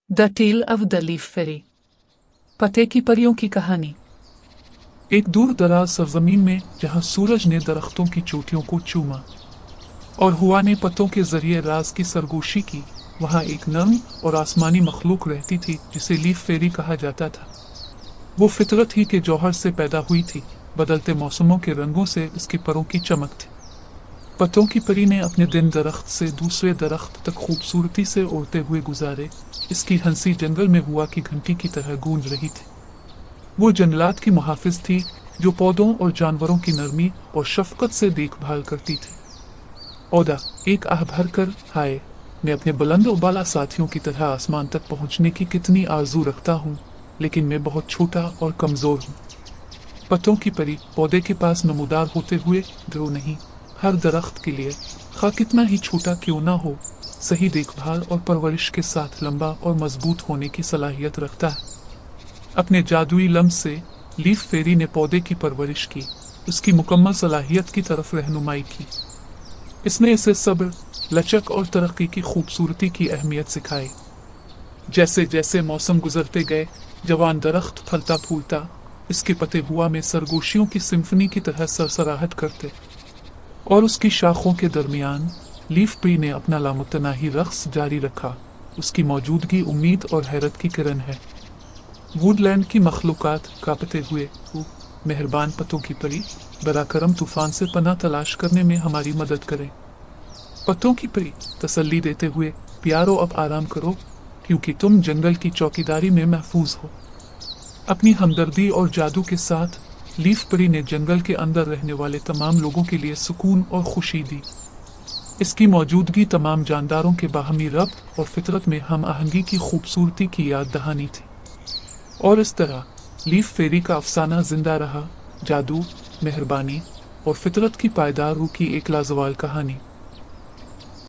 The tale of the leaf fairy. पते की परियों की कहानी। एक दूर दराज सरजमीन में जहाँ सूरज ने दरख्तों की चोटियों को चूमा और हवा ने पत्तों के जरिए राज की सरगोशी की, वहाँ एक नर्म और आसमानी मखलूक रहती थी जिसे लीफ फेरी कहा जाता था। वो फितरत ही के जौहर से पैदा हुई थी, बदलते मौसमों के रंगों से उसके परों की चमक थी। पत्तों की परी ने अपने दिन दरख्त से दूसरे दरख्त तक खूबसूरती से उड़ते हुए गुजारे। इसकी हंसी जंगल में हुआ की घंटी की तरह गूंज रही थी। वो जंगलात की मुहाफिज थी जो पौधों और जानवरों की नरमी और शफकत से देखभाल करती थी। औदा एक आह भर कर, हाय, मैं अपने बुलंद उबाला साथियों की तरह आसमान तक पहुंचने की कितनी आरजू रखता हूँ, लेकिन मैं बहुत छोटा और कमजोर हूँ। पत्तों की परी पौधे के पास नमूदार होते हुए ड्रो नहीं, हर दरख्त के लिए, खा कितना ही छोटा क्यों ना हो, सही देखभाल और परवरिश के साथ लंबा और मजबूत होने की सलाहियत रखता है। अपने जादुई लम्स से लीफ फेरी ने पौधे की परवरिश की, उसकी मुकम्मल सलाहियत की तरफ रहनुमाई की। इसने इसे सब्र, लचक और तरक्की की खूबसूरती की अहमियत सिखाई। जैसे जैसे मौसम गुजरते गए, जवान दरख्त फलता फूलता, इसके पत्ते हुआ में सरगोशियों की सिम्फनी की तरह सरसराहट करते, और उसकी शाखों के दरमियान लीफ ट्री ने अपना लामुतनाही रक्स जारी रखा। उसकी मौजूदगी उम्मीद और हैरत की किरण है। वुडलैंड की मखलूकात कांपते हुए, मेहरबान पत्तों की परी, बराकरम तूफान से पनाह तलाश करने में हमारी मदद करें। पत्तों की परी तसल्ली देते हुए, प्यारो अब आराम करो, क्योंकि तुम जंगल की चौकीदारी में महफूज हो। अपनी हमदर्दी और जादू के साथ लीफ परी ने जंगल के अंदर रहने वाले तमाम लोगों के लिए सुकून और खुशी दी। इसकी मौजूदगी तमाम जानदारों के बाहमी रब्त और फितरत में हम आहंगी की खूबसूरती की याद दहानी थी। और इस तरह लीफ फेरी का अफसाना जिंदा रहा, जादू, मेहरबानी और फितरत की पायदार रूह की एक लाजवाल कहानी।